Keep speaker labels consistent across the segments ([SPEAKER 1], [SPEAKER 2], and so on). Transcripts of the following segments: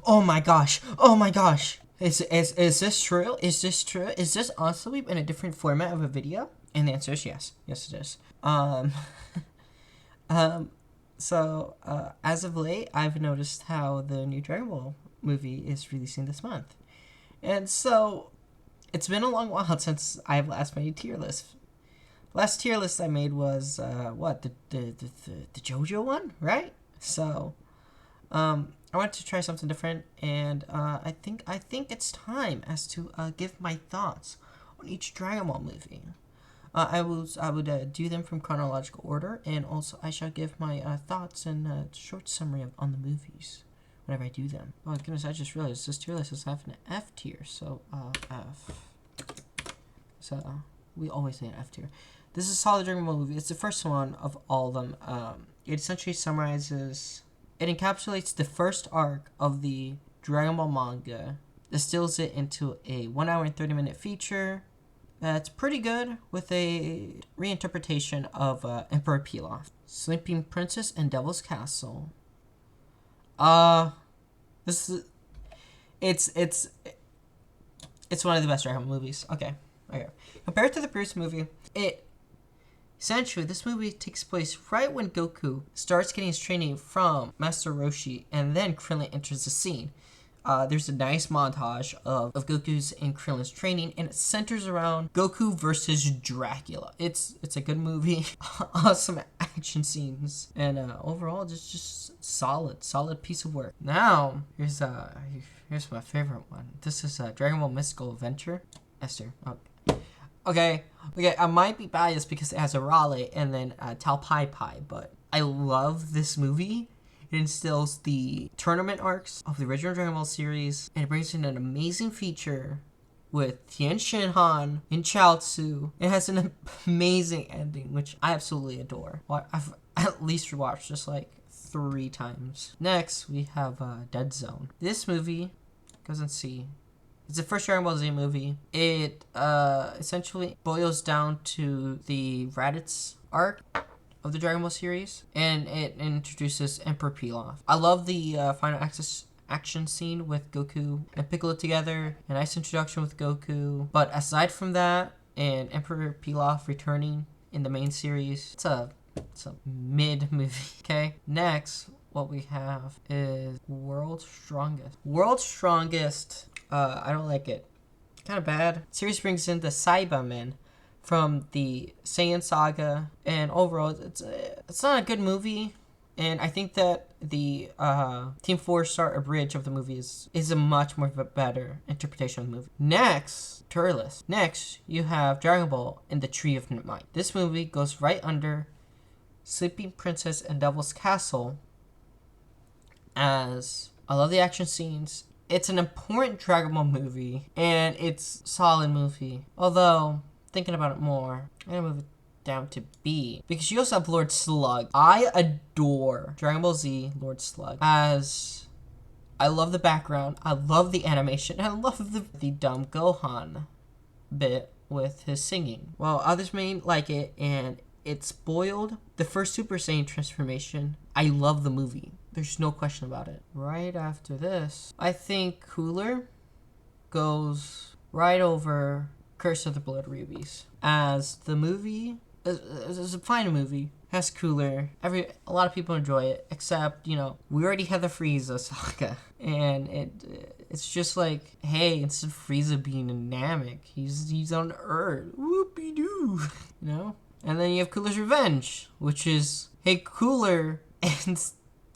[SPEAKER 1] Oh my gosh. Oh my gosh. Is this true? Is this true? Is this Osoweeb in a different format of a video? And the answer is yes. Yes, it is. Um, as of late, I've noticed how the new Dragon Ball movie is releasing this month. And so, it's been a long while since I've last made a tier list. Last tier list I made was, the JoJo one, right? So, I wanted to try something different, and I think it's time as to give my thoughts on each Dragon Ball movie. I would do them from chronological order, and also I shall give my thoughts and short summary on the movies whenever I do them. Oh goodness, I just realized this tier list is having an F tier, so F. So we always say an F tier. This is a solid Dragon Ball movie. It's the first one of all of them. It essentially summarizes. It encapsulates the first arc of the Dragon Ball manga, distills it into a 1 hour and 30-minute feature that's pretty good with a reinterpretation of Emperor Pilaf. Sleeping Princess and Devil's Castle. This is it's one of the best Dragon Ball movies. Okay. Compared to the previous movie, essentially, this movie takes place right when Goku starts getting his training from Master Roshi, and then Krillin enters the scene. There's a nice montage of Goku's and Krillin's training, and it centers around Goku versus Dracula. It's a good movie, awesome action scenes, and overall just solid piece of work. Now here's my favorite one. This is Dragon Ball Mystical Adventure. Esther. Okay, I might be biased because it has a Raleigh and then Tao Pai Pai, but I love this movie. It instills the tournament arcs of the original Dragon Ball series, and it brings in an amazing feature with Tien Shinhan and Chaozu. It has an amazing ending, which I absolutely adore. I've at least rewatched just like 3 times. Next, we have Dead Zone. This movie goes and see. It's the first Dragon Ball Z movie. It essentially boils down to the Raditz arc of the Dragon Ball series, and it introduces Emperor Pilaf. I love the final action scene with Goku and Piccolo together, a nice introduction with Goku. But aside from that, and Emperor Pilaf returning in the main series, it's a mid movie. Okay, next what we have is World's Strongest. World's Strongest. I don't like it. Kind of bad. Series brings in the Saibamen from the Saiyan saga, and overall, it's not a good movie. And I think that the Team 4-star abridged of the movie is a much more better interpretation of the movie. Next, Turles. Next, you have Dragon Ball and the Tree of Might. This movie goes right under Sleeping Princess and Devil's Castle, as I love the action scenes. It's an important Dragon Ball movie, and it's a solid movie. Although, thinking about it more, I'm gonna move it down to B, because you also have Lord Slug. I adore Dragon Ball Z Lord Slug, as I love the background, I love the animation, and I love the dumb Gohan bit with his singing. Well, others may like it, and it spoiled the first Super Saiyan transformation. I love the movie. There's no question about it. Right after this, I think Cooler goes right over Curse of the Blood Rubies, as the movie is a fine movie. Has Cooler. A lot of people enjoy it, except, we already have the Frieza saga, and it's just like, hey, instead of Frieza being a Namek, he's on Earth. Whoopie doo, And then you have Cooler's Revenge, which is, hey, Cooler, and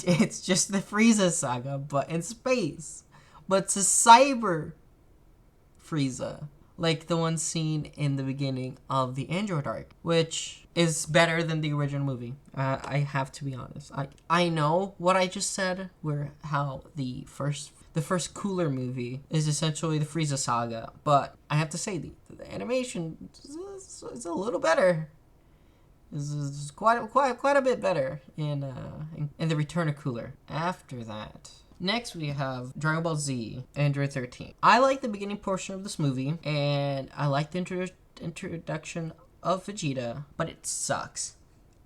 [SPEAKER 1] it's just the Frieza saga, but in space. But it's a cyber Frieza, like the one seen in the beginning of the Android arc, which is better than the original movie. I have to be honest. I know what I just said, how the first Cooler movie is essentially the Frieza saga, but I have to say the animation is a little better. This is quite a bit better in the Return of Cooler. After that, next we have Dragon Ball Z Android 13. I like the beginning portion of this movie, and I like the introduction of Vegeta, but it sucks.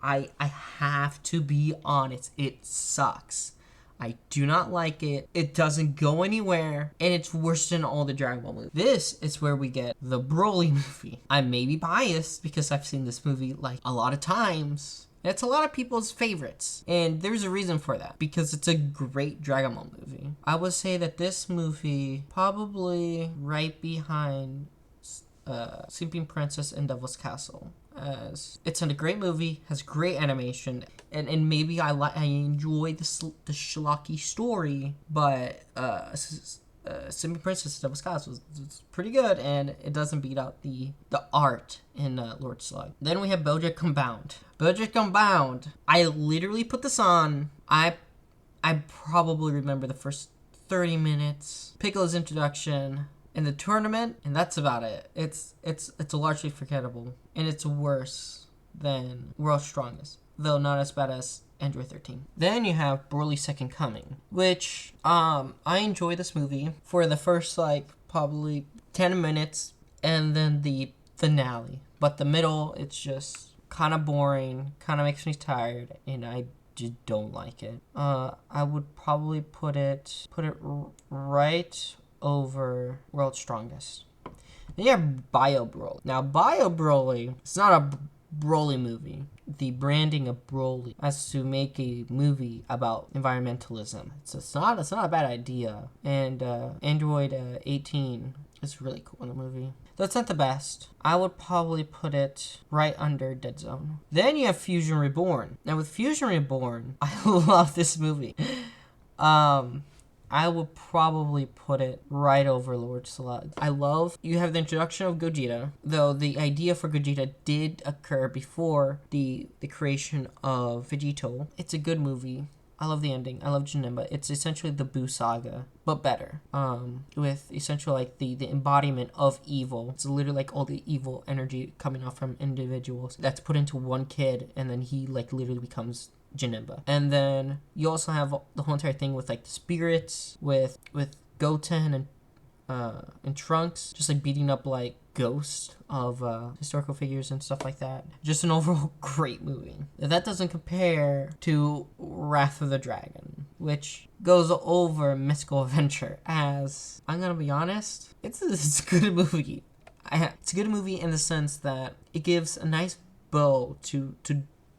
[SPEAKER 1] I have to be honest, it sucks. I do not like it. It doesn't go anywhere, and it's worse than all the Dragon Ball movies. This is where we get the Broly movie. I may be biased because I've seen this movie like a lot of times. It's a lot of people's favorites, and there's a reason for that, because it's a great Dragon Ball movie. I would say that this movie probably right behind Sleeping Princess and Devil's Castle. As it's a great movie, has great animation, and maybe I enjoy the schlocky story, but Sleeping Princess and Devil's Castle is pretty good, and it doesn't beat out the art in Lord Slug. Then we have BoJack Unbound. BoJack Unbound. I literally put this on. I probably remember the first 30 minutes, Piccolo's introduction, in the tournament, and that's about it. It's largely forgettable, and it's worse than World's Strongest, though not as bad as Android 13. Then you have Broly's Second Coming, which I enjoy this movie for the first probably 10 minutes, and then the finale. But the middle, it's just kind of boring, kind of makes me tired, and I just don't like it. I would probably put it right over World's Strongest. Then you have Bio Broly. Now, Bio Broly, it's not a Broly movie. The branding of Broly as to make a movie about environmentalism. It's not a bad idea. And Android 18 is really cool in the movie. That's not the best. I would probably put it right under Dead Zone. Then you have Fusion Reborn. Now, with Fusion Reborn, I love this movie. I would probably put it right over Lord Slug. You have the introduction of Gogeta, though the idea for Gogeta did occur before the creation of Vegito. It's a good movie. I love the ending. I love Janemba. It's essentially the Buu saga, but better. With essentially the embodiment of evil. It's literally all the evil energy coming off from individuals that's put into one kid, and then he literally becomes Janemba. And then you also have the whole entire thing with the spirits, with Goten and Trunks, just beating up ghosts of historical figures and stuff like that. Just an overall great movie. That doesn't compare to Wrath of the Dragon, which goes over Mystical Adventure. As I'm gonna be honest, it's a good movie. It's a good movie in the sense that it gives a nice bow to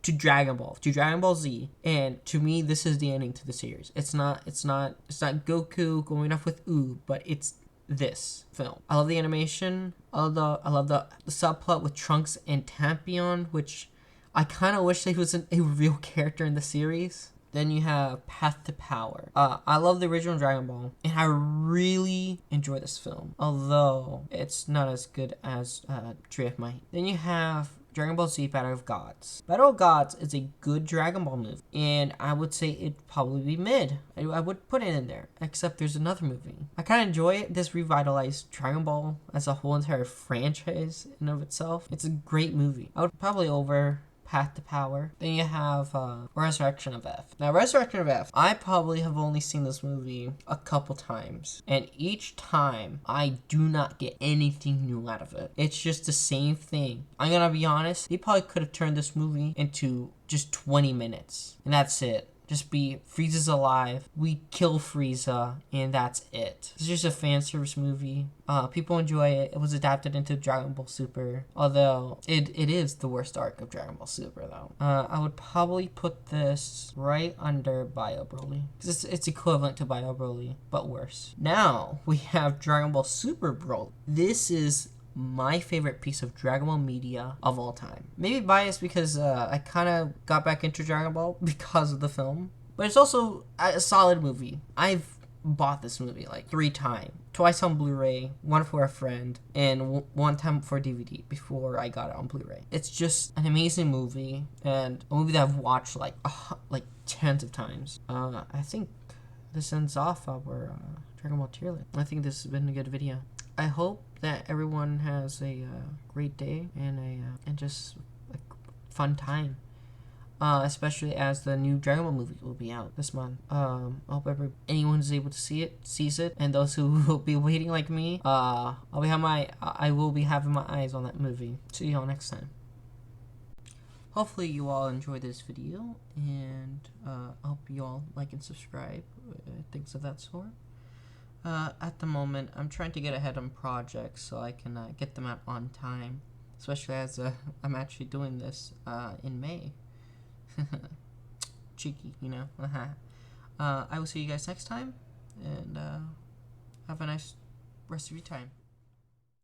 [SPEAKER 1] Dragon Ball, to Dragon Ball Z, and to me, this is the ending to the series. It's not Goku going off with Oob, but it's this film. I love the animation. I love the subplot with Trunks and Tampion, which I kind of wish he was a real character in the series. Then you have Path to Power. I love the original Dragon Ball, and I really enjoy this film, although it's not as good as Tree of Might. Then you have Dragon Ball Z Battle of Gods. Battle of Gods is a good Dragon Ball movie, and I would say it'd probably be mid. I would put it in there, except there's another movie. I kind of enjoy it. This revitalized Dragon Ball as a whole entire franchise in of itself. It's a great movie. I would probably over Path to Power. Then you have Resurrection of F. Now, Resurrection of F, I probably have only seen this movie a couple times, and each time I do not get anything new out of it. It's just the same thing. I'm gonna be honest, they probably could have turned this movie into just 20 minutes, and that's it. Just be Frieza's alive, we kill Frieza, and that's it. It's just a fan service movie. People enjoy it. It was adapted into Dragon Ball Super, although it is the worst arc of Dragon Ball Super, though. I would probably put this right under Bio Broly, because it's equivalent to Bio Broly, but worse. Now, we have Dragon Ball Super Broly. This is my favorite piece of Dragon Ball media of all time. Maybe biased because I kind of got back into Dragon Ball because of the film, but it's also a solid movie. I've bought this movie 3 times. Twice on Blu-ray, one for a friend, and one time for DVD before I got it on Blu-ray. It's just an amazing movie, and a movie that I've watched tens of times. I think this ends off our Dragon Ball tier list. I think this has been a good video. I hope that everyone has a great day and just a fun time, especially as the new Dragon Ball movie will be out this month. I hope anyone is able to sees it, and those who will be waiting like me, I will be having my eyes on that movie. See y'all next time. hopefully you all enjoyed this video, and I hope you all like and subscribe, things of that sort. At the moment, I'm trying to get ahead on projects so I can get them out on time, especially as I'm actually doing this in May. Cheeky, you know. I will see you guys next time, and have a nice rest of your time.